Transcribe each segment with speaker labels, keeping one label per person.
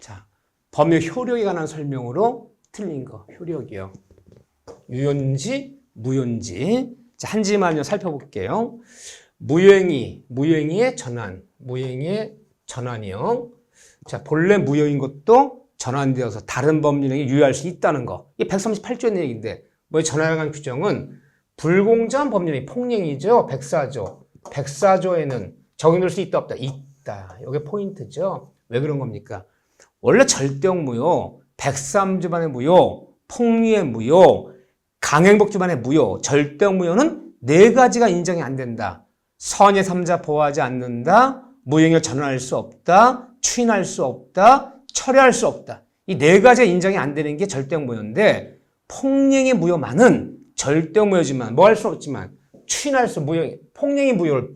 Speaker 1: 자, 법률 효력에 관한 설명으로 틀린 거, 효력이요. 유효인지, 무효인지. 자, 한 지만요, 살펴볼게요. 무효행위의 전환, 무효행위의 전환이요. 자, 본래 무효인 것도 전환되어서 다른 법률행위 유효할 수 있다는 거. 이게 138조의 얘기인데, 뭐 전환에 관한 규정은 불공정한 법률행위, 폭행이죠. 104조. 104조에는 적용될 수 있다, 없다? 있다. 이게 포인트죠. 왜 그런 겁니까? 원래 절대형 무효, 103조반의 무효, 폭리의 무효, 강행복주반의 무효, 절대형 무효는 네 가지가 인정이 안 된다. 선의 삼자 보호하지 않는다, 무효행위를 전환할 수 없다, 추인할 수 없다, 철회할 수 없다. 이 네 가지가 인정이 안 되는 게 절대형 무효인데, 폭행의 무효만은 절대형 무효지만 뭐 할 수 없지만 추인할 수 폭행의 무효를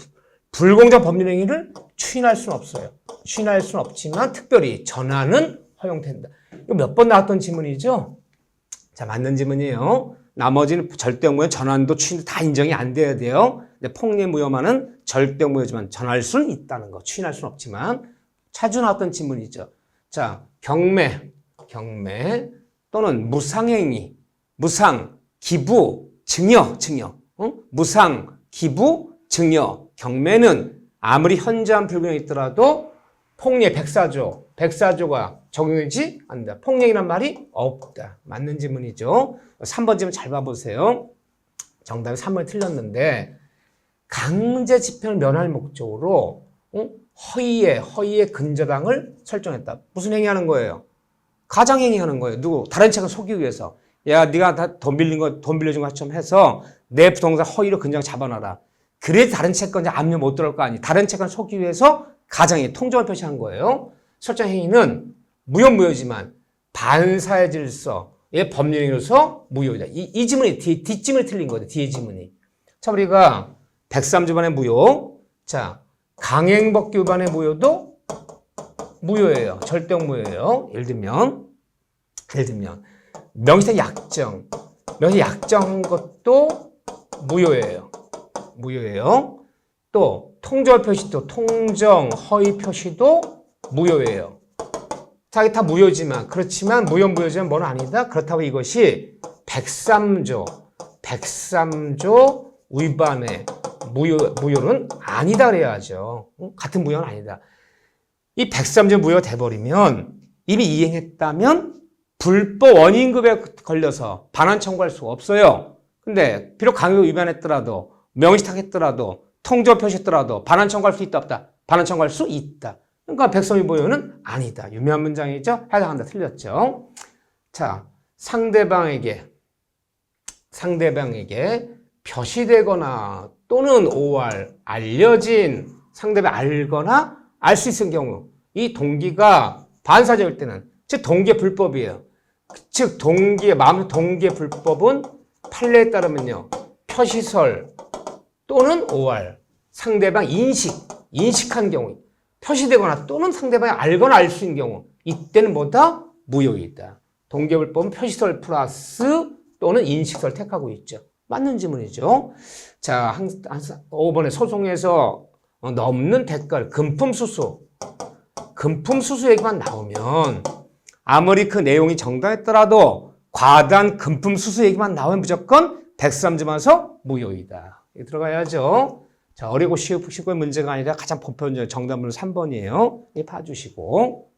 Speaker 1: 불공정 법률행위를 추인할 수는 없어요. 추인할 수는 없지만 특별히 전환은 허용된다. 이거 몇 번 나왔던 지문이죠? 자, 맞는 지문이에요. 나머지는 절대형 무효, 전환도 추인도 다 인정이 안 돼야 돼요. 근데 폭행 무효만은 절대형 무효지만 전할 수는 있다는 거. 추인할 수는 없지만 자주 나왔던 지문이죠. 자, 경매 또는 무상행위, 무상, 기부, 증여, 무상, 기부, 증여, 경매는 아무리 현저한 불균형이 있더라도 폭행 104조가 적용되지 않는다. 폭행이란 말이 없다. 맞는 지문이죠. 3번 지문 잘 봐보세요. 정답이 3번이 틀렸는데 강제 집행을 면할 목적으로 허위의 근저당을 설정했다. 무슨 행위하는 거예요? 가장행위 하는 거예요. 누구? 다른 책을 속이기 위해서. 야, 네가 다 돈 빌려준 것처럼 해서 내 부동산 허위로 근저당 잡아놔라. 그래야 다른 채권 이제 압류 못 들어올 거 아니에요. 다른 채권 속이기 위해서 가장행위, 통정을 표시한 거예요. 설정 행위는 무효지만 반사의 질서의 법률행위로서 무효이다. 이 지문이 뒷지문이 틀린 거예요. 뒤에 지문이. 자, 우리가 103조반의 무효. 자, 강행법규반의 무효도 무효예요. 절대형 무효예요. 예를 들면 명시된 약정한 것도 무효예요. 또 통정 표시도 통정 허위 표시도 무효예요. 자, 이게 다 무효지만 그렇지만 무효지만 뭐는 아니다. 그렇다고 이것이 103조 위반의 무효는 아니다 그래야죠. 같은 무효는 아니다. 이 103조 무효가 돼버리면 이미 이행했다면 불법 원인급에 걸려서 반환 청구할 수가 없어요. 근데 비록 강요 위반했더라도 명시탁했더라도 통조 표시했더라도 반환 청구할 수 있다 없다? 반환 청구할 수 있다. 그러니까 103조 무효는 아니다. 유명한 문장이죠. 해당한다. 틀렸죠. 자, 상대방에게 표시되거나 또는 알려진 상대방이 알거나 알 수 있는 경우 이 동기가 반사적일 때는 즉 동기의 불법이에요. 즉 마음속 동기의 불법은 판례에 따르면요. 표시설 또는 상대방 인식한 경우 표시되거나 또는 상대방이 알거나 알 수 있는 경우 이때는 뭐다? 무효이다. 동기의 불법은 표시설 플러스 또는 인식설 택하고 있죠. 맞는 지문이죠. 자, 5번에 소송에서 넘는 대가를 금품수수 얘기만 나오면 아무리 그 내용이 정당했더라도 과다한 금품수수 얘기만 나오면 무조건 103조만서 무효이다. 이거 들어가야죠. 자, 어리고 쉽고 문제가 아니라 가장 보편적 정답은 3번이에요. 이 봐주시고.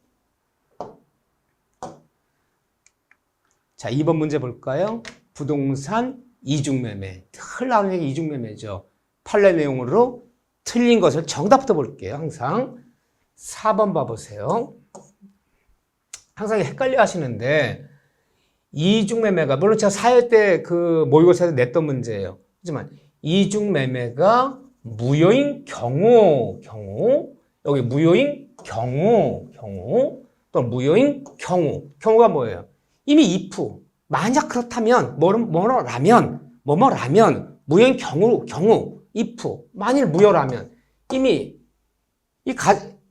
Speaker 1: 자, 2번 문제 볼까요? 부동산 이중매매. 늘 나오는 얘기 이중매매죠. 판례 내용으로 틀린 것을 정답부터 볼게요. 항상 4번 봐보세요. 항상 헷갈려 하시는데 이중매매가 물론 제가 4회 때 그 모의고사에서 냈던 문제예요. 하지만 이중매매가 무효인 경우 여기 무효인 경우 또 무효인 경우가 뭐예요? 이미 if 만약 그렇다면 뭐라면 무효인 경우 if 만일 무효라면 이미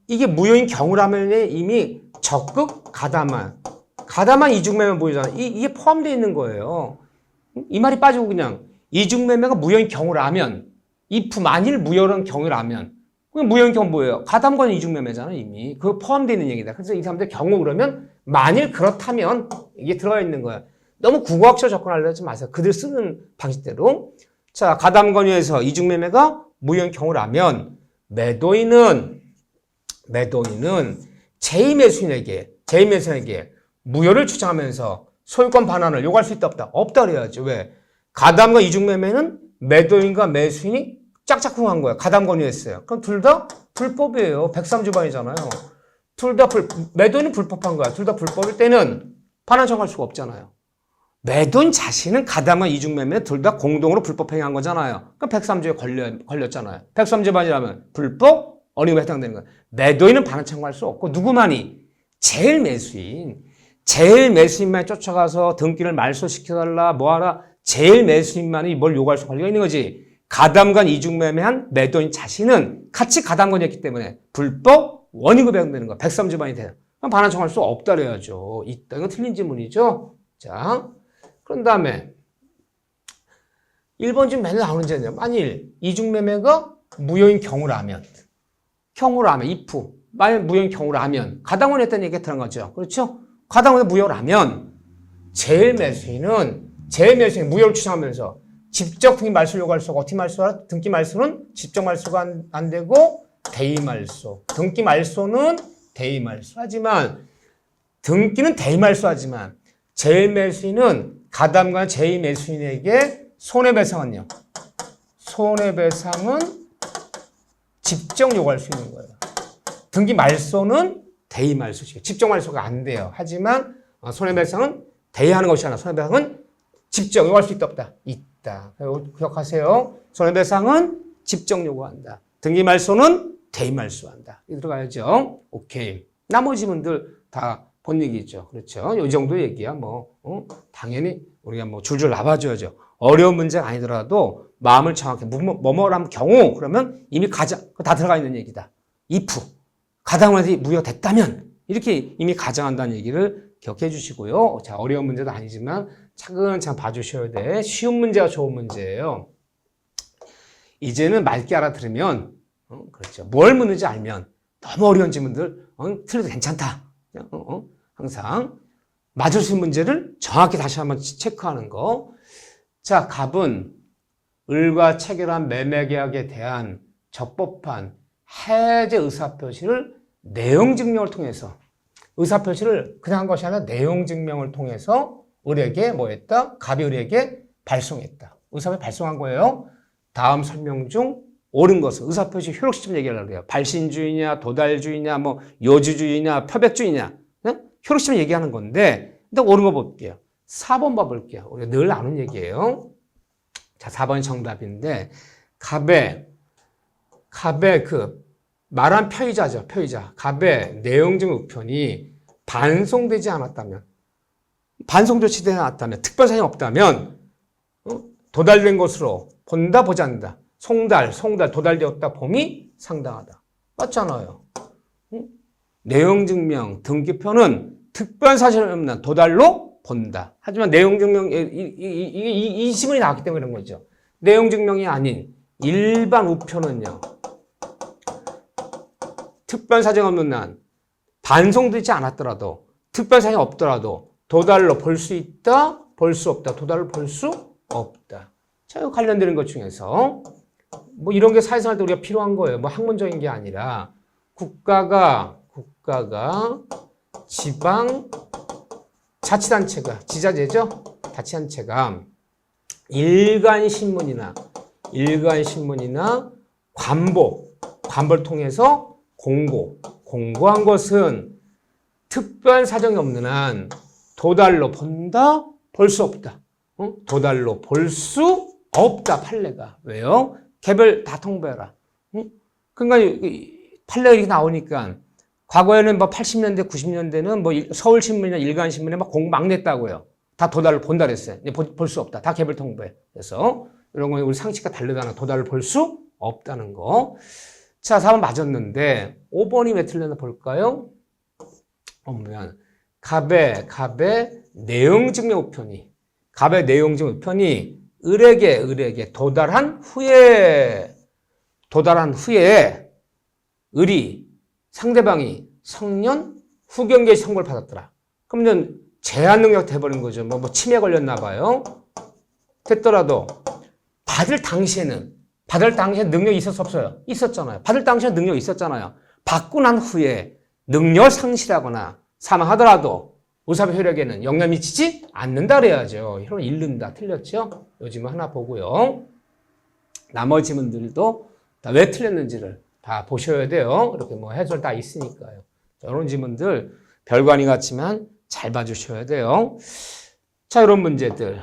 Speaker 1: 이게 무효인 경우라면 이미 적극 가담한 이중매매 무효잖아. 이게 포함되어 있는 거예요. 이 말이 빠지고 그냥 이중매매가 무효인 경우라면 if 만일 무효라는 경우라면 그럼 무효인 경우 뭐예요? 가담권 이중매매잖아, 이미. 그거 포함되어 있는 얘기다. 그래서 이 사람들 경우 그러면 만일 그렇다면 이게 들어가 있는 거야. 너무 국어학적 접근하려고 하지 마세요. 그들 쓰는 방식대로. 자, 가담권유에서 이중매매가 무효인 경우라면 매도인은 제2매수인에게 무효를 주장하면서 소유권 반환을 요구할 수 있다 없다? 없다 그래야지. 왜? 가담과 이중매매는 매도인과 매수인이 짝짝꿍한 거야. 가담권유했어요. 그럼 둘 다 불법이에요. 103조반이잖아요. 매도인은 불법한 거야. 둘 다 불법일 때는 반환 청구할 수가 없잖아요. 매도인 자신은 가담과 이중매매 둘 다 공동으로 불법 행위한 거잖아요. 그럼 103조에 걸렸잖아요. 103조반이라면 불법, 어림에 해당되는 거야. 매도인은 반환 청구할 수 없고 누구만이? 제일 매수인만 쫓아가서 등기를 말소시켜달라 뭐하라 제일 매수인만이 뭘 요구할 수 권리가 있는 거지. 가담관 이중매매한 매도인 자신은 같이 가담권이었기 때문에 불법 원인급에 해당되는 거야. 103조반이 돼요. 그럼 반환 청구할 수 없다 그래야죠. 있다. 이건 틀린 지문이죠. 자, 그런 다음에 1번 지금 맨날 나오는 제는요. 만일 이중매매가 무효인 경우라면 if 만약 무효인 경우라면 가담권 했다는 얘기가 들어간 거죠. 그렇죠? 가담권이 무효라면 제일 매수인은 무효를 주장하면서 직접 등기 말소를 요구할 수 없고 어떻게 말소하라? 등기 말소는 직접 말소가 안 되고 대의말소. 등기 말소는 대의말소. 하지만 등기는 대의말소하지만 제일 매수인은 가담과 제일 매수인에게 손해배상은 직접 요구할 수 있는 거예요. 등기 말소는 대의말소죠. 직접 말소가 안 돼요. 하지만 손해배상은 대의하는 것이 아니라 손해배상은 직접 요구할 수 있다 없다? 있다. 기억하세요. 손해배상은 직접 요구한다. 등기 말소는 대의말소한다. 이 들어가야죠. 오케이. 나머지 분들 다 본 얘기죠. 그렇죠. 이 정도 얘기야. 당연히 우리가 줄줄 나와줘야죠. 어려운 문제가 아니더라도 마음을 정확히 뭐뭐라는 경우 그러면 이미 다 들어가 있는 얘기다. if 가담원에서 무효가 됐다면 이렇게 이미 가정한다는 얘기를 기억해 주시고요. 자, 어려운 문제도 아니지만 차근차근 봐주셔야 돼. 쉬운 문제가 좋은 문제예요. 이제는 맑게 알아들으면 그렇죠. 뭘 묻는지 알면 너무 어려운 질문들 틀려도 괜찮다. 항상 맞을 수 있는 문제를 정확히 다시 한번 체크하는 거. 자, 갑은 을과 체결한 매매계약에 대한 적법한 해제 의사표시를 내용증명을 통해서 의사표시를 그냥 한 것이 아니라 내용증명을 통해서 을에게 뭐 했다? 갑이 을에게 발송했다. 의사표시 발송한 거예요. 다음 설명 중 옳은 것은 의사표시 효력 시점 얘기하려고 해요. 발신주의냐, 도달주의냐, 요주주의냐, 표백주의냐. 네? 효력 시점 얘기하는 건데 일단 옳은 거 볼게요. 4번 봐볼게요. 우리가 늘 아는 얘기예요. 자, 4번이 정답인데 갑의 말한 표의자죠. 표의자. 갑의 내용증 우편이 반송되지 않았다면 반송조치되지 않았다면 특별사정이 없다면 도달된 것으로 본다 보지 않는다. 송달, 도달되었다 봄이 상당하다. 맞잖아요. 내용증명, 등기표는 특별사실이 없는 도달로 본다. 하지만 내용증명, 이 지문이 나왔기 때문에 그런 거죠. 내용증명이 아닌 일반 우표는요. 특별사정이 없는 한 반송되지 않았더라도 특별사정이 없더라도 도달로 볼 수 있다, 볼 수 없다. 도달로 볼 수 없다. 자, 이거 관련되는 것 중에서 이런 게 사회생활 때 우리가 필요한 거예요. 학문적인 게 아니라 국가가 지방 자치단체가 지자체죠. 자치단체가 일간신문이나 관보를 통해서 공고한 것은 특별 사정이 없는 한 도달로 본다, 볼 수 없다. 도달로 볼 수 없다, 판례가. 왜요? 개별 다 통보해라. 그러니까 판례가 이렇게 나오니까 과거에는 80년대, 90년대는 서울신문이나 일간신문에 공고 막 냈다고요. 다 도달을 본다 그랬어요. 볼 수 없다. 다 개별 통보해. 그래서 이런 거 우리 상식과 다르다는 도달을 볼 수 없다는 거. 자, 4번 맞았는데 5번이 왜 틀렸나 볼까요? 보면 갑의 내용증명 우편이 을에게 도달한 후에 을이 상대방이 성년 후견계시 선고를 받았더라. 그러면 제한 능력 돼버린 거죠. 뭐 치매 걸렸나 봐요. 됐더라도 받을 당시에는 능력이 있었어 없어요? 있었잖아요. 받을 당시에는 능력이 있었잖아요. 받고 난 후에 능력을 상실하거나 사망하더라도 의사의 효력에는 영향 미치지 않는다 그래야죠. 이러면 잃는다. 틀렸죠? 요즘은 하나 보고요. 나머지 지문들도 다 왜 틀렸는지를 다 보셔야 돼요. 이렇게 뭐 해설 다 있으니까요. 이런 지문들 별거 아닌 것 같지만 잘 봐주셔야 돼요. 자, 이런 문제들.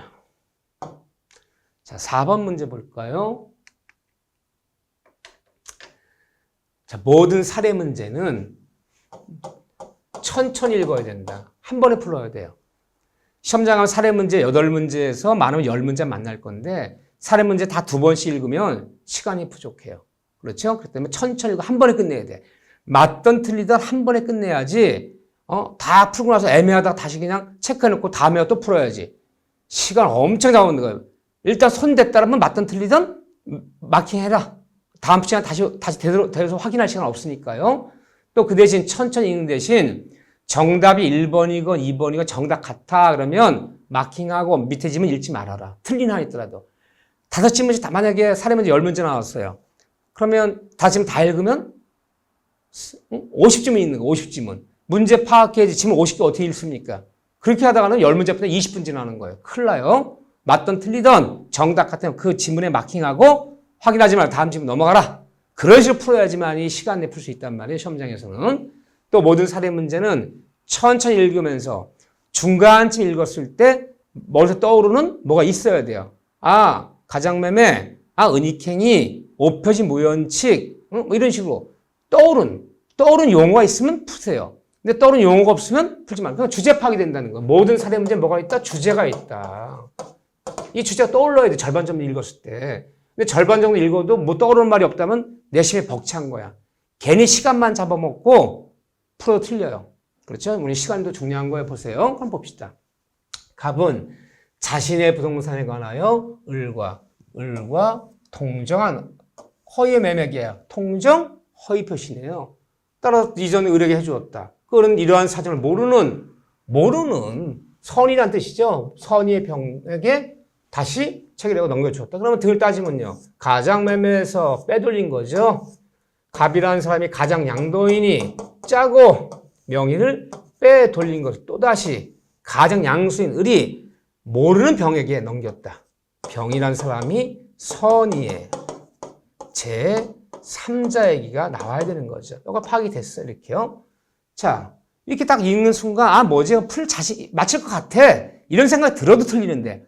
Speaker 1: 자, 4번 문제 볼까요? 자, 모든 사례 문제는 천천히 읽어야 된다. 한 번에 풀어야 돼요. 시험장 가면 사례 문제 8문제에서 많으면 10문제 만날 건데 사례 문제 다 2번씩 읽으면 시간이 부족해요. 그렇죠? 그렇기 때문에 천천히 읽고 한 번에 끝내야 돼. 맞던 틀리던 한 번에 끝내야지 다 풀고 나서 애매하다가 다시 그냥 체크해놓고 다음에 또 풀어야지. 시간 엄청 잡는 거예요. 일단 손 댔다라면 맞던 틀리던 마킹해라. 다음 시간 다시 대서 확인할 시간 없으니까요. 또 그 대신 천천히 읽는 대신 정답이 1번이건 2번이건 정답 같아 그러면 마킹하고 밑에 지문 읽지 말아라. 틀린 한 있더라도. 5지문씩 다 만약에 사례 문제 10문제 나왔어요. 그러면 지문 다 읽으면 50지문 있는 거 50지문. 문제 파악해야지 지문 50개 어떻게 읽습니까? 그렇게 하다가는 10문제부터 20분 지나는 거예요. 큰일 나요. 맞던 틀리던 정답 같으면 그 지문에 마킹하고 확인하지 말고 다음 지문 넘어가라. 그런 식으로 풀어야지만 시간 내에 풀 수 있단 말이에요. 시험장에서는. 또 모든 사례 문제는 천천히 읽으면서 중간쯤 읽었을 때 머리에서 떠오르는 뭐가 있어야 돼요. 아, 가장매매, 은익행위, 오표시 무연칙, 뭐 이런 식으로 떠오른 용어가 있으면 푸세요. 근데 떠오른 용어가 없으면 풀지 말고 그냥 주제 파악이 된다는 거예요. 모든 사례 문제에 뭐가 있다? 주제가 있다. 이 주제가 떠올라야 돼. 절반 정도 읽었을 때. 근데 절반 정도 읽어도 뭐 떠오르는 말이 없다면 내심에 벅찬 거야. 괜히 시간만 잡아먹고 풀어도 틀려요. 그렇죠? 우리 시간도 중요한 거예요. 보세요. 그럼 봅시다. 갑은 자신의 부동산에 관하여 을과 통정한 허위의 매매계약, 통정 허위 표시네요. 따라서 이전에 을에게 해주었다. 그는 이러한 사정을 모르는 선이란 뜻이죠. 선의의 병에게 다시 체결하고 넘겨주었다. 그러면 등을 따지면요. 가장매매에서 빼돌린 거죠. 갑이라는 사람이 가장 양도인이 짜고 명의를 빼돌린 것을 또다시 가장 양수인 을이 모르는 병에게 넘겼다. 병이라는 사람이 선의의 제3자 얘기가 나와야 되는 거죠. 이거 파악이 됐어요. 이렇게요. 자, 이렇게 딱 읽는 순간 뭐지? 맞힐 것 같아. 이런 생각이 들어도 틀리는데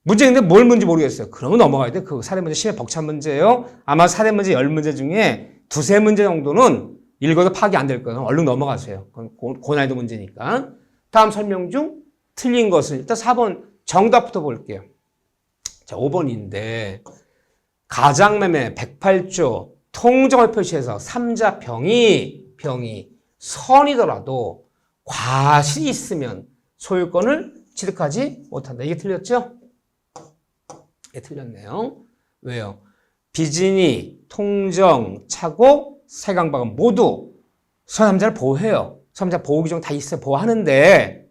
Speaker 1: 문제인데 뭘 문제 모르겠어요. 그러면 넘어가야 돼. 그 사례 문제 심해 벅찬 문제예요. 아마 사례 문제 10문제 중에 2-3문제 정도는 읽어도 파악이 안 될 거예요. 얼른 넘어가세요. 그건 고난이도 문제니까. 다음 설명 중 틀린 것은 일단 4번 정답부터 볼게요. 자, 5번인데 가장매매 108조 통정을 표시해서 3자 병이 선이더라도 과실이 있으면 소유권을 취득하지 못한다. 이게 틀렸죠? 예, 틀렸네요. 왜요? 비진이, 통정, 차고, 세강박은 모두 제3자를 보호해요. 제3자 보호 규정 다 있어요. 보호하는데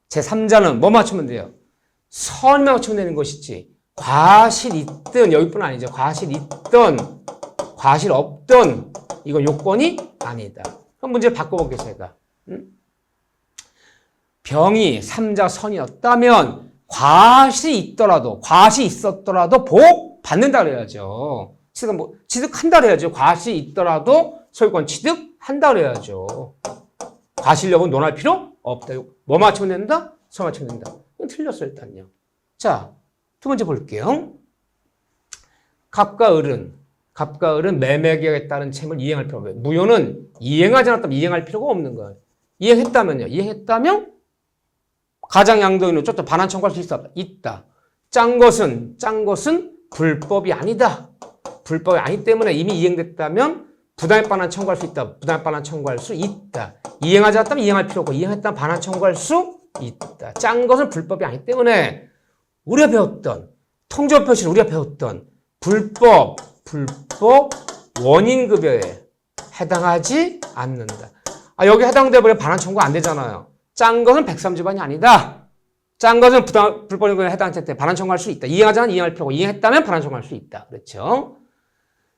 Speaker 1: 제3자는 뭐 맞추면 돼요? 선만 맞추면 되는 것이지 과실 있든 여기뿐 아니죠. 과실 있든 과실 없든 이건 요건이 아니다. 그럼 문제 바꿔볼게요. 제가. 병이 3자 선이었다면 과실이 있었더라도 보호 받는다 그래야죠. 취득한다 그래야죠. 과실이 있더라도 소유권 취득한다 그래야죠. 과실력은 논할 필요 없다. 뭐 맞추면 된다? 선 맞추면 된다. 이건 틀렸어요, 일단요. 자, 두 번째 볼게요. 갑과 을은 매매계약에 따른 채무를 이행할 필요가 없어요. 무효는 이행하지 않았다면 이행할 필요가 없는 거예요. 이행했다면 가장 양도인은 쫓아 반환 청구할 수 있다. 짠 것은 불법이 아니다. 불법이 아니기 때문에 이미 이행됐다면 부당액 반환 청구할 수 있다. 부당액 반환 청구할 수 있다. 이행하지 않았다면 이행할 필요 없고 이행했다면 반환 청구할 수 있다. 짠 것은 불법이 아니기 때문에 우리가 배웠던 통정 표시를 우리가 배웠던 불법 원인급여에 해당하지 않는다. 아, 여기 해당돼 버려 반환 청구 안 되잖아요. 짠 것은 103조반이 아니다. 짠 것은 불법인 것에 해당할 때 반환 청구할 수 있다. 이행하지 않으면 이행할 필요고 이행했다면 반환 청구할 수 있다. 그렇죠?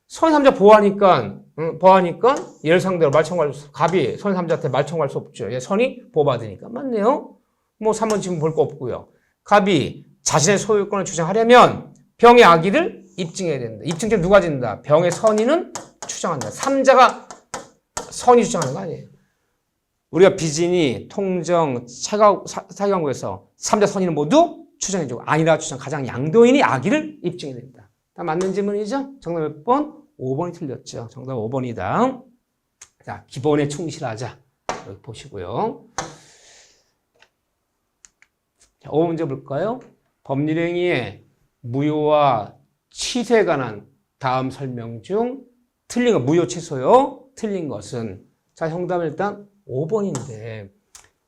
Speaker 1: 선의 3자 보호하니까 얘를 상대로 말 청구할 수 갑이 선의 3자한테 말 청구할 수 없죠. 얘 선이 보호받으니까. 맞네요. 뭐 3번 지금 볼 거 없고요. 갑이 자신의 소유권을 주장하려면 병의 악의를 입증해야 된다. 입증権누가 진다? 병의 선의는 추정한다. 3자가 선의 주장하는 거 아니에요. 우리가 비진이, 통정, 사기광고에서 3자 선의는 모두 추정해주고 아니라 추정 가장 양도인이 악의를 입증해야 된다. 다 맞는 질문이죠? 정답 몇 번? 5번이 틀렸죠. 정답 5번이다. 자, 기본에 충실하자. 여기 보시고요. 자, 5번 문제 볼까요? 법률행위의 무효와 취소에 관한 다음 설명 중 틀린 거, 무효 취소요. 틀린 것은. 자, 정답은 일단 5번인데.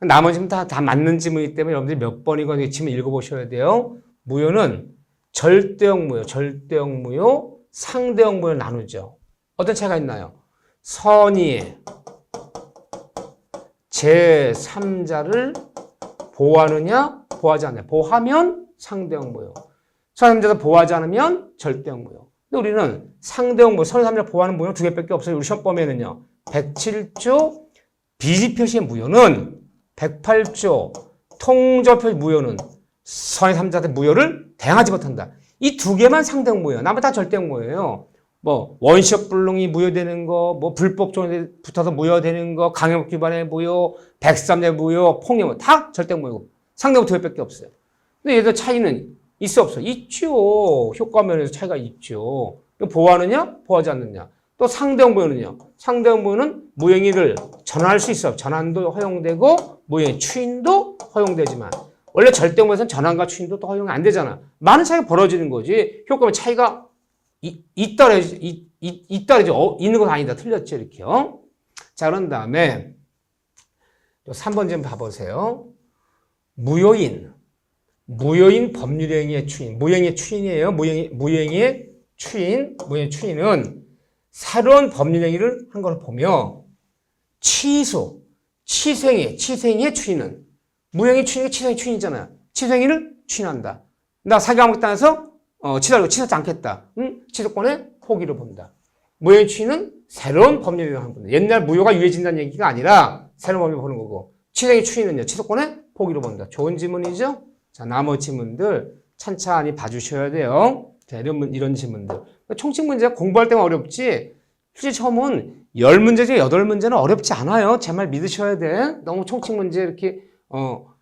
Speaker 1: 나머지는 다 맞는 지문이기 때문에 여러분들이 몇 번이건 지문 읽어보셔야 돼요. 무효는 절대형 무효, 상대형 무효를 나누죠. 어떤 차이가 있나요? 선의 제3자를 보호하느냐, 보호하지 않느냐. 보호하면 상대형 무효. 제3자를 보호하지 않으면 절대형 무효. 근데 우리는 상대형 무효, 선의 3자를 보호하는 무효는 두 개밖에 없어요. 우리 시험 범위에는요. 107조 비지표시의 무효는 108조 통저표시 무효는 선의 3자한테 무효를 대항하지 못한다. 이 두 개만 상대형 무효. 나머지 다 절대형 무효예요. 뭐 원시적 불능이 무효되는 거, 뭐 불법 조항에 붙어서 무효되는 거, 강력 위반의 무효, 103자 무효, 폭력 다 절대형 무효고 상대형 두 개밖에 없어요. 근데 얘들 차이는 있어 없어? 있죠. 효과 면에서 차이가 있죠. 보호하느냐, 보호하지 않느냐. 또 상대형 무효는요. 상대형 무효는 무행위를 전환할 수 있어. 전환도 허용되고 무행위 추인도 허용되지만 원래 절대형 무효에서는 전환과 추인도 또 허용이 안 되잖아. 많은 차이가 벌어지는 거지. 효과면 차이가 있다래죠. 있는 건 아니다. 틀렸죠. 이렇게요. 자, 그런 다음에 또 3번 좀 봐보세요. 무효인 법률행위의 추인. 무행위의 추인이에요. 무행위의 추인은 새로운 법률행위를 한 걸 보며 치생의 추인은 무행위 추인이 치생의 추인이잖아요. 치생이를 추인한다. 나 사기광고당해서 치사하지 않겠다. 치소권의 포기를 본다. 무행위 추인은 새로운 법률행위를 하는 겁니다. 옛날 무효가 유해진다는 얘기가 아니라 새로운 법률을 보는 거고 치생의 추인은요. 치소권의 포기를 본다. 좋은 질문이죠? 자, 나머지 질문들 찬찬히 봐주셔야 돼요. 자, 이런 질문들. 총칙 문제가 공부할 때만 어렵지 실제 처음은 10문제 중에 8문제는 어렵지 않아요. 제 말 믿으셔야 돼. 너무 총칙 문제 이렇게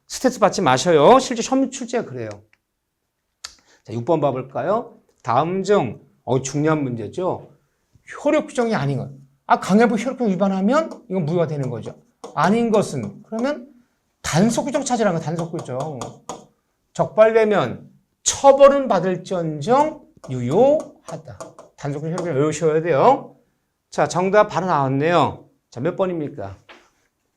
Speaker 1: 스트레스 받지 마셔요. 실제 시험 출제가 그래요. 자, 6번 봐볼까요? 다음 중 중요한 문제죠. 효력 규정이 아닌 것. 강해부 효력 규정 위반하면 이건 무효가 되는 거죠. 아닌 것은 그러면 단속 규정 찾으라는 거. 단속 규정. 적발되면 처벌은 받을지언정 유효하다. 단속 규정 효력을 외우셔야 돼요. 자, 정답 바로 나왔네요. 자, 몇 번입니까?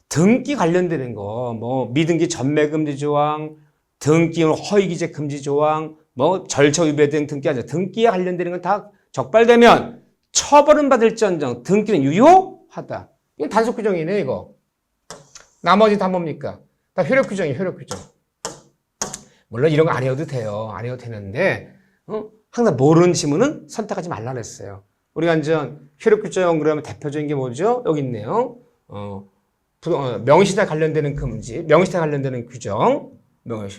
Speaker 1: 등기 관련되는 거, 뭐 미등기 전매금지 조항, 등기 허위기재 금지 조항, 뭐 절차 위배 등 등기하죠. 등기에 관련되는 건 다 적발되면 처벌은 받을지언정 등기는 유효하다. 이게 단속 규정이네 이거. 나머지 다 뭡니까? 다 효력 규정이에요. 효력 규정. 물론 이런 거 안 해도 돼요. 안 해도 되는데 항상 모르는 지문은 선택하지 말라 그랬어요. 우리가 완전 효력 규정 그러면 대표적인 게 뭐죠? 여기 있네요. 명의시대 관련되는 금지, 명의시대 관련되는 규정,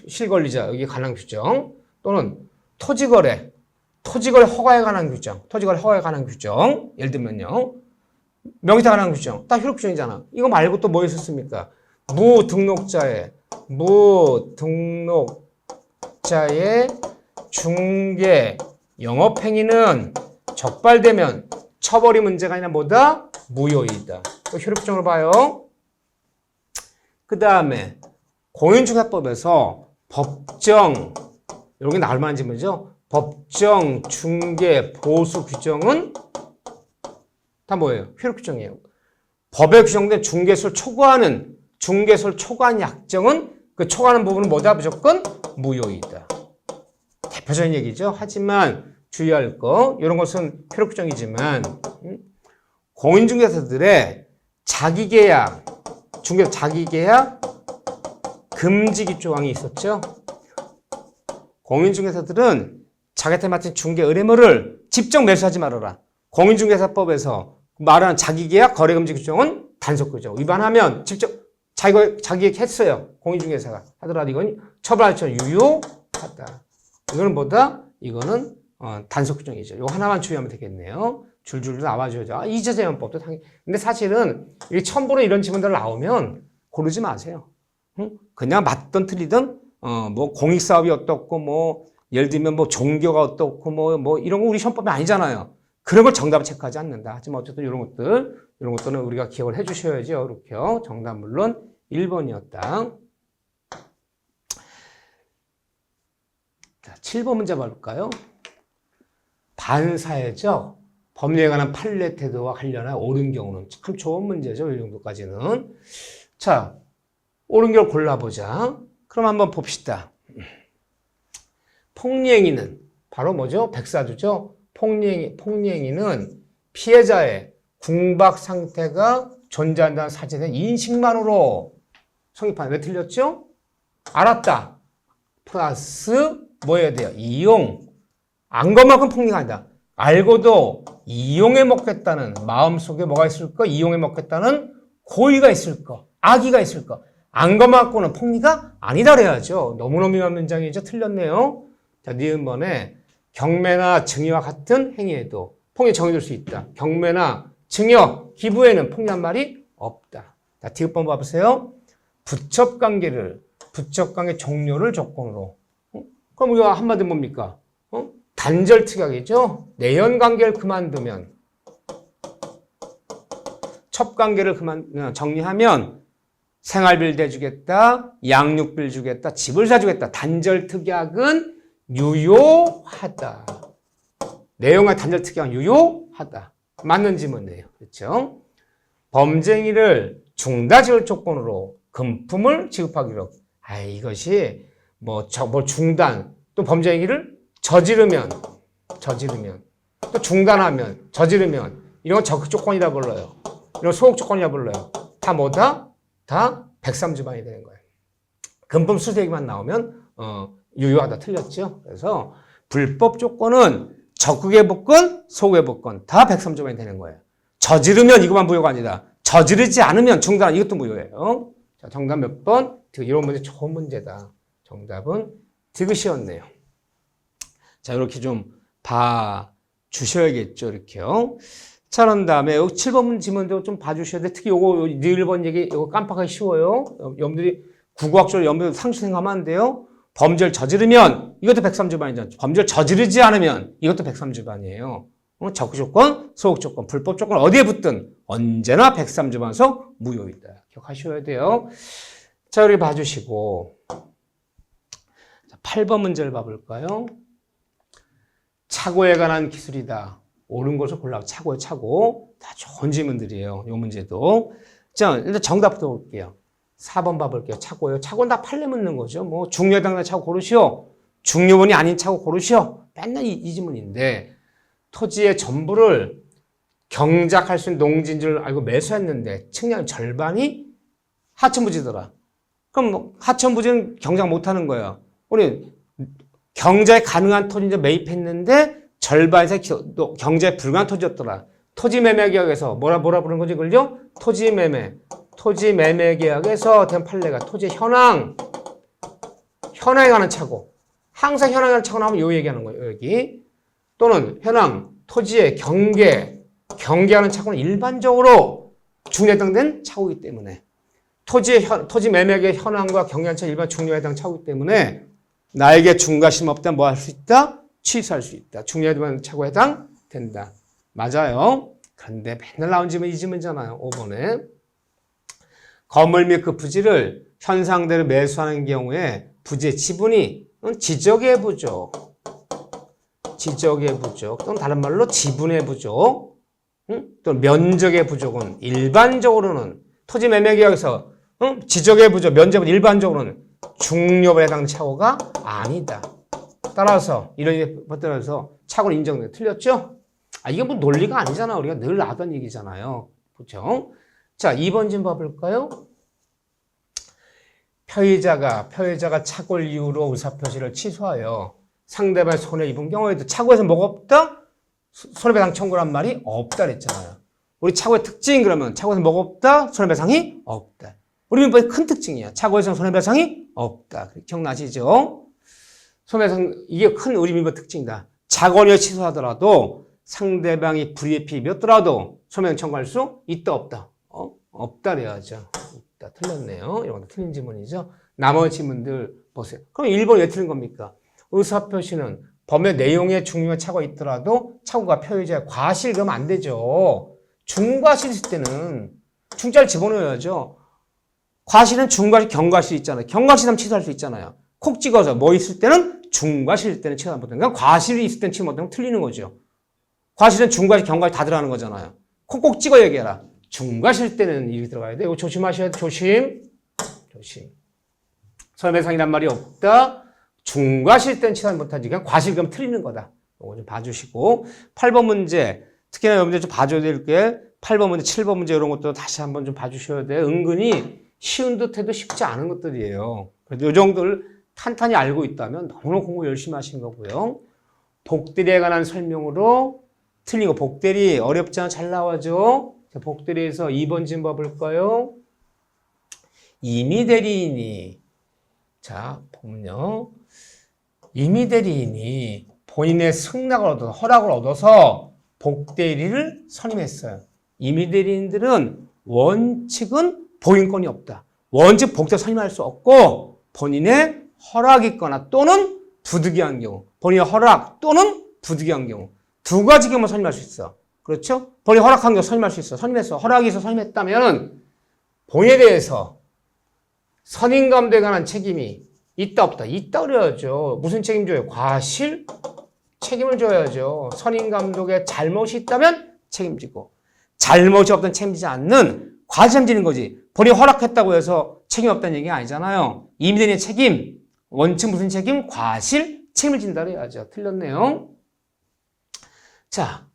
Speaker 1: 실권리자 여기 관한 규정, 또는 토지거래 허가에 관한 규정, 예를 들면요. 명의시대 관한 규정, 다 효력 규정이잖아. 이거 말고 또 뭐 있었습니까? 무등록자의 중개 영업행위는 적발되면 처벌이 문제가 아니라 뭐다? 무효이다. 또 효력 규정으로 봐요. 그 다음에 공인중개법에서 법정, 이런 게 나올 만한 질문이죠. 법정, 중개, 보수 규정은 다 뭐예요? 효력 규정이에요. 법에 규정된 중개소를 초과하는 약정은 그 초과하는 부분은 뭐다? 무조건 무효이다. 대표적인 얘기죠. 하지만 주의할 거, 이런 것은 효력 규정이지만 공인중개사들의 자기계약, 중개사 자기계약 금지기 조항이 있었죠. 공인중개사들은 자기한테 맡은 중개 의뢰물을 직접 매수하지 말아라. 공인중개사법에서 말하는 자기계약 거래금지 규정은 단속규정. 위반하면 직접 자기계약 했어요. 공인중개사가 하더라도 이건 처벌하죠. 유효하다. 이거는 뭐다? 이거는 단속규정이죠. 이거 하나만 주의하면 되겠네요. 줄줄 나와줘야죠. 이자재현법도 당연히. 근데 사실은 이 첨부로 이런 지문들 나오면 고르지 마세요. 그냥 맞든 틀리든 뭐 공익사업이 어떻고 뭐 예를 들면 뭐 종교가 어떻고 뭐 이런 거 우리 시험법이 아니잖아요. 그런 걸 정답을 체크하지 않는다. 하지만 어쨌든 이런 것들은 우리가 기억을 해 주셔야죠. 이렇게요. 정답 물론 1번이었다. 자, 7번 문제 볼까요? 반사회적 법률에 관한 판례 태도와 관련한 옳은 경우는 참 좋은 문제죠. 이 정도까지는. 자, 옳은 경우 골라보자. 그럼 한번 봅시다. 폭리행위는 바로 뭐죠? 백사주죠. 폭리행위는 피해자의 궁박 상태가 존재한다는 사실에 대한 인식만으로 성립하는. 왜 틀렸죠? 알았다. 플러스 뭐 해야 돼요? 이용. 안 것만큼 폭리한다. 알고도 이용해 먹겠다는 마음속에 뭐가 있을 거? 이용해 먹겠다는 고의가 있을 거. 악의가 있을 거. 안 것만큼은 폭리가 아니다 그래야죠. 너무너무 위험한 문장이죠. 틀렸네요. 자, 니은번에 경매나 증여와 같은 행위에도 폭리 정해질 수 있다. 경매나 증여, 기부에는 폭리한 말이 없다. 자, 디귿번 봐보세요. 부첩관계 종료를 조건으로. 그럼 이거 한마디 뭡니까? 단절특약이죠. 내연관계를 그만두면, 첩관계를 정리하면 생활비를 대주겠다, 양육비를 주겠다, 집을 사주겠다. 단절특약은 유효하다. 내용과 단절특약은 유효하다. 맞는 지문이에요. 그렇죠? 범죄행위를 중단지을 조건으로 금품을 지급하기로. 이것이 뭐 중단, 또 범죄행위를 저지르면, 또 중단하면, 저지르면, 이런 건 적극 조건이라 불러요. 이런 소극 조건이라 불러요. 다 뭐다? 다 103주반이 되는 거예요. 금품 수수얘기만 나오면, 유효하다. 틀렸죠? 그래서, 불법 조건은 적극의 복권, 소극의 복권, 다 103주반이 되는 거예요. 저지르면 이것만 무효가 아니다. 저지르지 않으면 중단, 이것도 무효예요. 자, 정답 몇 번? 이런 문제 좋은 문제다. 정답은 디귿이었네요. 자, 이렇게 좀 봐주셔야겠죠. 이렇게요. 자, 그런 다음에 여기 7번 지문도 좀 봐주셔야 돼. 특히 요거 1번 얘기, 요거 깜빡하기 쉬워요. 여러분들이 국어학적으로 여러분들 상식 생각하면 안 돼요. 범죄를 저지르면 이것도 103주반이죠. 범죄를 저지르지 않으면 이것도 103주반이에요. 적극 조건, 소극 조건, 불법 조건 어디에 붙든 언제나 103주반에서 무효이다. 기억하셔야 돼요. 자, 여기 봐주시고. 자, 8번 문제를 봐볼까요? 착오에 관한 기술이다. 옳은 것을 골라. 착오. 다 좋은 질문들이에요. 이 문제도. 자, 일단 정답부터 볼게요. 4번 봐볼게요. 착오예요. 착오는 다 판례 묻는 거죠. 뭐, 중요하다는 착오 고르시오. 중요본이 아닌 착오 고르시오. 맨날 이 질문인데, 토지의 전부를 경작할 수 있는 농지인 줄 알고 매수했는데, 측량 절반이 하천부지더라. 그럼 뭐 하천부지는 경작 못하는 거예요. 우리 경작에 가능한 토지 매입했는데 절반에서 경작에 불가능한 토지였더라. 토지매매계약에서 뭐라 부르는 거지 그걸요? 토지매매계약에서 된 판례가 토지의 현황에 관한 착오. 항상 현황에 관한 착오 나오면 요 얘기하는 거예요. 여기. 또는 현황, 토지의 경계하는 착오는 일반적으로 중요에 해당된 착오이기 때문에 토지 매매의 현황과 경계하는 착오 일반 중요에 해당 착오이기 때문에 나에게 중과심 없다 뭐 할 수 있다? 취소할 수 있다. 중요에 해당 착오에 해당된다. 맞아요. 그런데 맨날 나온 질문 이 질문이잖아요. 5번에. 건물 및 그 부지를 현상대로 매수하는 경우에 부지의 지분이 지적의 부족. 또는 다른 말로 지분의 부족, 또는 면적의 부족은 일반적으로는 토지 매매 계약에서 지적의 부족, 면적은 일반적으로는 중요에 해당하는 착오가 아니다. 따라서 이런 것들에서 착오를 인정돼요. 틀렸죠? 이게 뭐 논리가 아니잖아. 우리가 늘 하던 얘기잖아요. 그렇죠? 자, 2번 좀 봐볼까요? 표의자가 착오를 이유로 의사표시를 취소하여 상대방의 손해를 입은 경우에도 착오에서 뭐가 없다? 손해배상 청구란 말이 없다 그랬잖아요. 우리 착오의 특징 그러면 착오에서 뭐가 없다? 손해배상이 없다. 우리 민법의 큰 특징이야. 착오에서 손해배상이 없다. 기억나시죠? 손해배상 이게 큰 우리 민법 특징이다. 착오를 취소하더라도 상대방이 불이익 입었더라도 손해배상 청구할 수 있다 없다? 없다 그래야죠. 없다. 틀렸네요. 이건 틀린 지문이죠. 나머지 지문들 보세요. 그럼 1번 왜 틀린 겁니까? 의사표시는 법의 내용에 중요한 착오가 있더라도 착오가 표의자의 과실 그러면 안 되죠. 중과실 있을 때는 중자를 집어넣어야죠. 과실은 중과실, 경과실 있잖아요. 경과실하면 취소할 수 있잖아요. 콕 찍어서 뭐 있을 때는 중과실 때는 취소 못하는 거야. 과실이 있을 때는 취소 못하면 틀리는 거죠. 과실은 중과실, 경과실 다 들어가는 거잖아요. 콕 찍어 얘기해라. 중과실 때는 이렇게 들어가야 돼. 이거 조심하셔야 돼. 조심. 손해배상이란 말이 없다. 중과실 때는 취소 못하지. 그냥 과실 그럼 틀리는 거다. 이거 좀 봐주시고. 8번 문제. 특히나 여러분들 좀 봐줘야 될 게 8번 문제, 7번 문제 이런 것도 다시 한번 좀 봐주셔야 돼. 은근히 쉬운 듯해도 쉽지 않은 것들이에요. 그래도 이 정도를 탄탄히 알고 있다면 너무너무 공부 열심히 하신 거고요. 복대리에 관한 설명으로 틀린 거. 복대리 어렵지 않아 잘 나와죠. 자, 복대리에서 2번 좀 봐볼까요? 임의대리인이 자 보면요. 임의대리인이 본인의 승낙을 얻어서 허락을 얻어서 복대리를 선임했어요. 임의대리인들은 원칙은 보인권이 없다. 원칙 복대 선임할 수 없고 본인의 허락이 있거나 또는 부득이한 경우, 본인의 허락 또는 부득이한 경우 두 가지 경우만 선임할 수 있어. 그렇죠? 본인이 허락한 경우 선임할 수 있어. 선임했어. 허락이 있어 선임했다면 본인에 대해서 선임감독에 관한 책임이 있다 없다? 있다 그래야죠. 무슨 책임 줘요? 과실 책임을 져야죠. 선임감독에 잘못이 있다면 책임지고 잘못이 없다면 책임지지 않는 과실 지는 거지. 본인이 허락했다고 해서 책임 없다는 얘기가 아니잖아요. 임의대리인의 책임, 원칙 무슨 책임? 과실 책임을 진다 그래야죠. 틀렸네요. 자,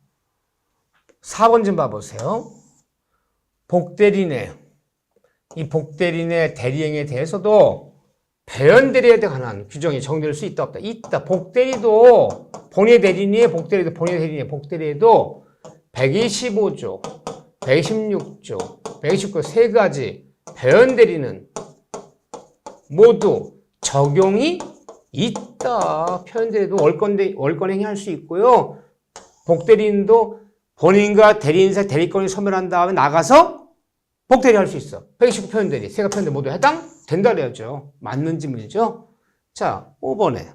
Speaker 1: 4번 좀 봐보세요. 복대리인의 이 복대리인의 대리행위에 대해서도 배연대리에 관한 규정이 정될 수 있다 없다? 있다. 복대리도 본인의 대리인이 복대리도 본인의 대리인이 복대리에도 125조, 126조, 129조 세 가지 배연대리는 모두 적용이 있다. 표현대리도 월권행위 할 수 있고요. 복대리인도 본인과 대리인 사이 대리권을 소멸한 다음에 나가서 복대리 할 수 있어. 129 표현대리, 세가 표현대리 모두 해당된다 그래야죠. 맞는 질문이죠. 자, 5번에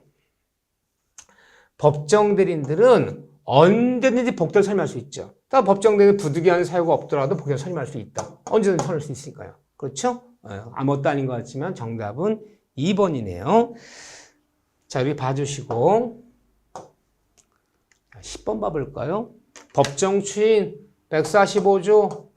Speaker 1: 법정대리인들은 언제든지 복대를 선임할 수 있죠. 또 법정대리인 부득이한 사유가 없더라도 복대를 선임할 수 있다. 언제든지 선임할 수 있으니까요. 그렇죠? 아무것도 아닌 것 같지만 정답은 2번이네요. 자, 여기 봐주시고 10번 봐볼까요? 법정 추인 145조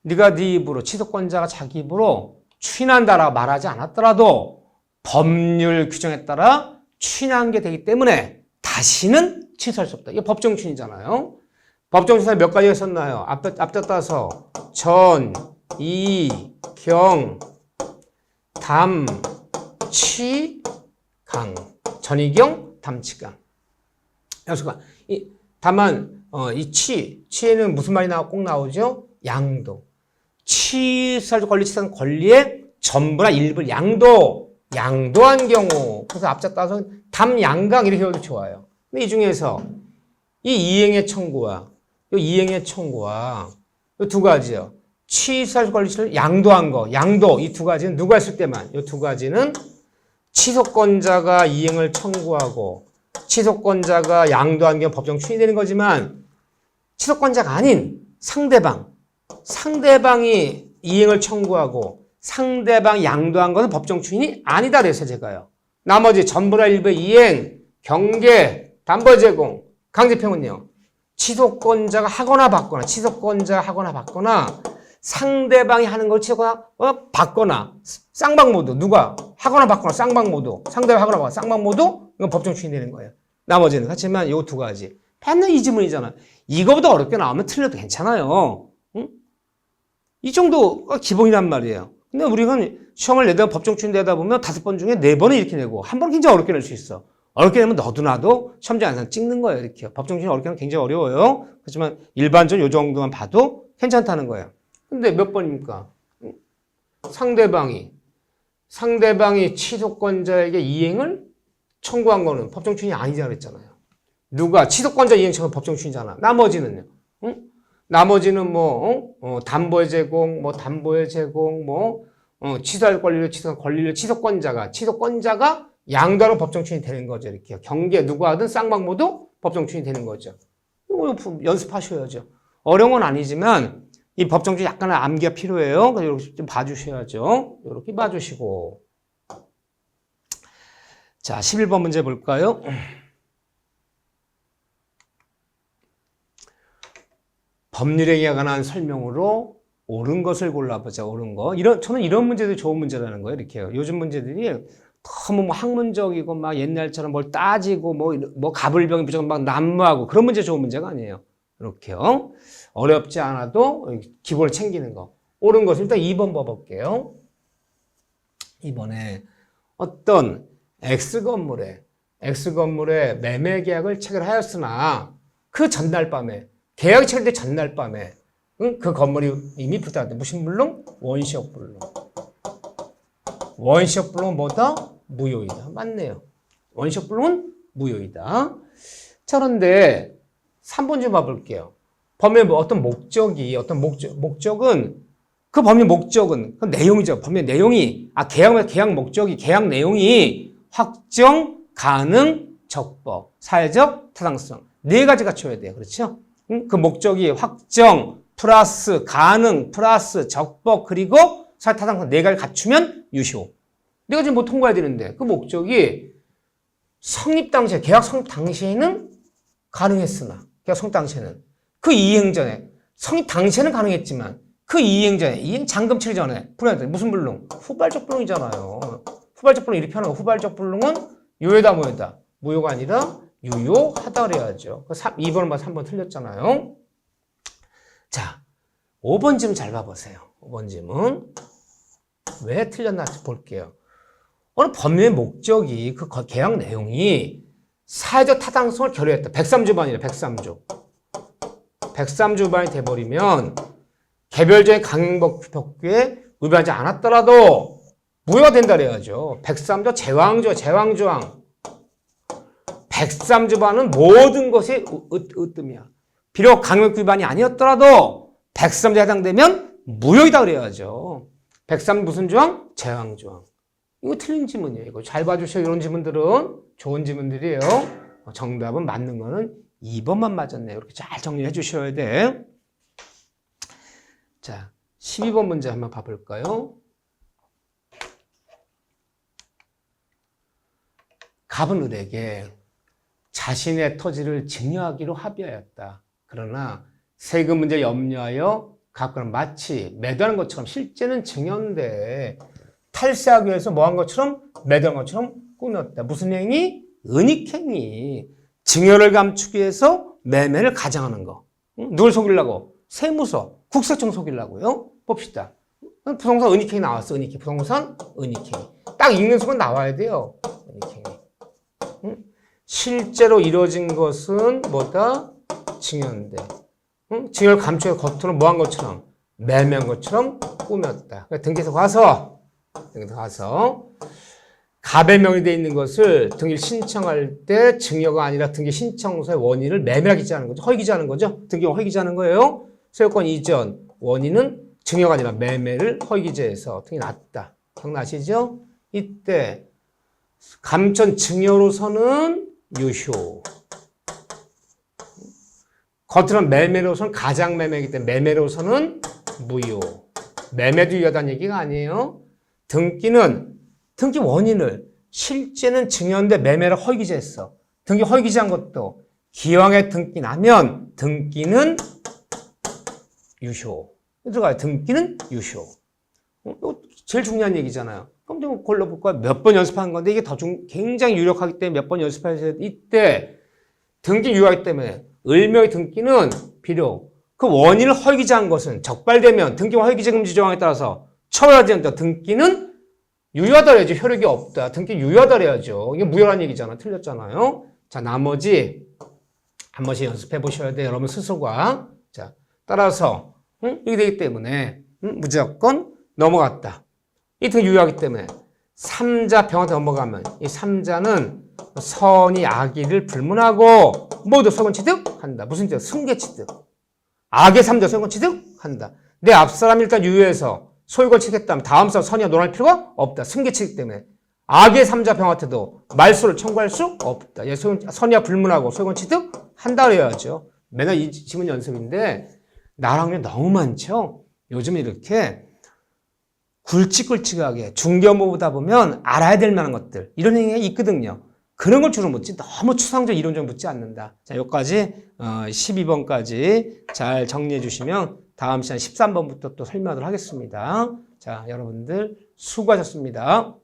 Speaker 1: 네가 네 입으로 취소권자가 자기 입으로 추인한다라고 말하지 않았더라도 법률 규정에 따라 추인한 게 되기 때문에 다시는 취소할 수 없다. 이게 법정 추인이잖아요. 법정 추인에 몇 가지가 있었나요? 앞에 따서 전, 이, 경, 담, 취, 강. 전이경, 담치강. 다만 이 취에는 무슨 말이 꼭 나오죠? 양도. 취소할 권리 취소한 권리의 전부나 일부를 양도한 경우. 그래서 앞자 따서 담양강 이렇게 해도 좋아요. 근데 이 중에서 이 이행의 청구와 이 이행의 청구와 이 두 가지요. 취소할 권리 취소를 양도한 거, 양도 이 두 가지는 누가 했을 때만 이 두 가지는 취소권자가 이행을 청구하고 취소권자가 양도한 경우 법정 추인이 되는 거지만 취소권자가 아닌 상대방이 이행을 청구하고 상대방이 양도한 것은 법정 추인이 아니다 그래서 제가요. 나머지 전부나 일부의 이행, 경계, 담보 제공, 강제평은요. 취소권자가 하거나 받거나 상대방이 하는 걸 취소거나 받거나 쌍방 모두 누가 하거나 받거나 쌍방 모두 상대방이 하거나 받거나 쌍방 모두 이건 법정 추인되는 거예요. 나머지는. 하지만 요 두 가지. 맨날 이 지문이잖아. 이거보다 어렵게 나오면 틀려도 괜찮아요. 응? 이 정도가 기본이란 말이에요. 근데 우리가 시험을 내다 법정 추진 내다 보면 5번 중에 4번은 이렇게 내고 한 번은 굉장히 어렵게 낼 수 있어. 어렵게 내면 너도 나도 시험지 안에서 찍는 거예요. 이렇게. 법정 추진 어렵게 하면 굉장히 어려워요. 하지만 일반적으로 요 정도만 봐도 괜찮다는 거예요. 근데 몇 번입니까? 상대방이 취소권자에게 이행을 청구한 거는 법정 추진이 아니자 그랬잖아요. 누가 취소권자 이행 청구 법정 추진이잖아. 나머지는요. 응? 나머지는 담보의 제공, 취소할 권리를 취소권자가 양도하는 법정 추진이 되는 거죠. 이렇게 경계 누가 하든 쌍방 모두 법정 추진이 되는 거죠. 이거 연습하셔야죠. 어려운 건 아니지만 이 법정 추진 약간의 암기가 필요해요. 그래서 이렇게 좀 봐주셔야죠. 이렇게 봐주시고. 자, 11번 문제 볼까요? 법률행위에 관한 설명으로 옳은 것을 골라보자. 옳은 거. 저는 이런 문제들이 좋은 문제라는 거예요. 이렇게요. 요즘 문제들이 너무 학문적이고 막 옛날처럼 뭘 따지고 가불병이 무조건 막 난무하고 그런 문제 좋은 문제가 아니에요. 이렇게요. 어렵지 않아도 기본을 챙기는 거. 옳은 것을 일단 2번 봐볼게요. 이번에 어떤 X건물에 매매 계약을 체결하였으나 그 전날 밤에 계약이 체결된 전날 밤에 그 건물이 이미 부도났대. 무슨 물론? 원시적 불능. 원시적 불능은 뭐다? 무효이다. 맞네요. 원시적 불능은 무효이다. 자, 그런데 3번 좀 봐볼게요. 법의 어떤 목적은 그 법의 목적은 그 내용이죠. 법의 내용이 계약 내용이 확정, 가능, 적법, 사회적 타당성 4가지 갖춰야 돼요. 그렇죠? 그 목적이 확정 플러스 가능 플러스 적법 그리고 사회 타당성 4가지 갖추면 유효. 4가지 뭐 통과해야 되는데 그 목적이 계약 성립 당시에는 가능했으나 계약 성립 당시에는 그 이행 전에 성립 당시에는 가능했지만 그 이행 전에 이행 잔금 치르기 전에 불응했다. 무슨 불능? 후발적 불능이잖아요. 후발적 불능 이렇게 하는 거. 후발적 불능은 유효다 무효다. 무효가 아니라 유효하다 그래야죠. 2번은 봐 3번 틀렸잖아요. 자, 5번 질문 잘 봐보세요. 5번 질문. 왜 틀렸나 볼게요. 어느 법률의 목적이 그 계약 내용이 사회적 타당성을 결여했다. 103조반이래. 103조반이 돼버리면 개별적인 강행법규에 위반하지 않았더라도 무효가 된다 그래야죠. 103조 제왕조항. 103조반은 모든 것이 으뜸이야. 비록 강행법 위반이 아니었더라도 103조에 해당되면 무효이다 그래야죠. 103 무슨 조항? 제왕조항. 이거 틀린 지문이에요. 이거 잘 봐주세요. 이런 지문들은 좋은 지문들이에요. 정답은 맞는 거는 2번만 맞았네요. 이렇게 잘 정리해 주셔야 돼. 자, 12번 문제 한번 봐볼까요? 갑은 을에게 자신의 토지를 증여하기로 합의하였다. 그러나 세금 문제를 염려하여 갑과는 마치 매도하는 것처럼 실제는 증여인데 탈세하기 위해서 뭐한 것처럼 매도한 것처럼 꾸몄다. 무슨 행위? 은닉행위. 증여를 감추기 위해서 매매를 가장하는 거. 누굴 속이려고? 세무서, 국세청 속이려고요. 봅시다. 부동산 은닉행위 나왔어. 부동산 은닉행위. 딱 읽는 순간 나와야 돼요. 은닉행위. 실제로 이루어진 것은 뭐다? 증여인데. 증여를 감추기 위해서 겉으로 뭐한 것처럼? 매매한 것처럼 꾸몄다. 등기소 가서 갑의 명의되어 있는 것을 등기를 신청할 때 증여가 아니라 등기 신청서의 원인을 매매하기 기재하는 거죠. 허위 기재하는 거죠. 등기 허위 기재하는 거예요. 소유권 이전 원인은 증여가 아니라 매매를 허위 기재해서 등기 났다. 기억나시죠? 이때 감천 증여로서는 유효. 겉으로는 매매로서는 가장 매매이기 때문에 매매로서는 무효. 매매도 유효하다는 얘기가 아니에요. 등기 원인을 실제는 증여인데 매매를 허위 기재했어. 등기 허위 기재한 것도 기왕에 등기 나면 등기는 유효. 들어가요. 등기는 유효. 이거 제일 중요한 얘기잖아요. 그럼 좀 골라볼 거야. 몇 번 연습하는 건데 이게 굉장히 유력하기 때문에 몇 번 연습해서 이때 등기 유효하기 때문에 을명의 등기는 비록 그 원인을 허위기재한 것은 적발되면 등기와 허위기재 금지 조항에 따라서 처벌하지 않는다. 등기는 유효하다 그래야지 효력이 없다. 등기 유효하다 그래야죠. 이게 무효란 얘기잖아. 틀렸잖아요. 자, 나머지 한 번씩 연습해 보셔야 돼요. 여러분 스스로가. 자, 따라서 이게 되기 때문에 무조건 넘어갔다. 이 등기 유효하기 때문에 3자 병한테 넘어가면 이 3자는 선이 악의를 불문하고 모두 소유권 취득한다. 무슨 뜻이야? 승계 취득. 악의 3자 소유권 취득한다. 내 앞사람이 일단 유효해서 소유권 취득했다면 다음 사람 선이와 논할 필요가 없다. 승계 취득 때문에. 악의 3자 병한테도 말소를 청구할 수 없다. 얘 선이와 불문하고 소유권 취득한다 그래야죠. 맨날 이 지문 연습인데 나랑 너무 많죠? 요즘 이렇게 굵직굵직하게 중개업무보다 보면 알아야 될 만한 것들 이런 얘기가 있거든요. 그런 걸 주로 묻지 너무 추상적 이론적으로 묻지 않는다. 자, 여기까지 12번까지 잘 정리해 주시면 다음 시간 13번부터 또 설명하도록 하겠습니다. 자, 여러분들 수고하셨습니다.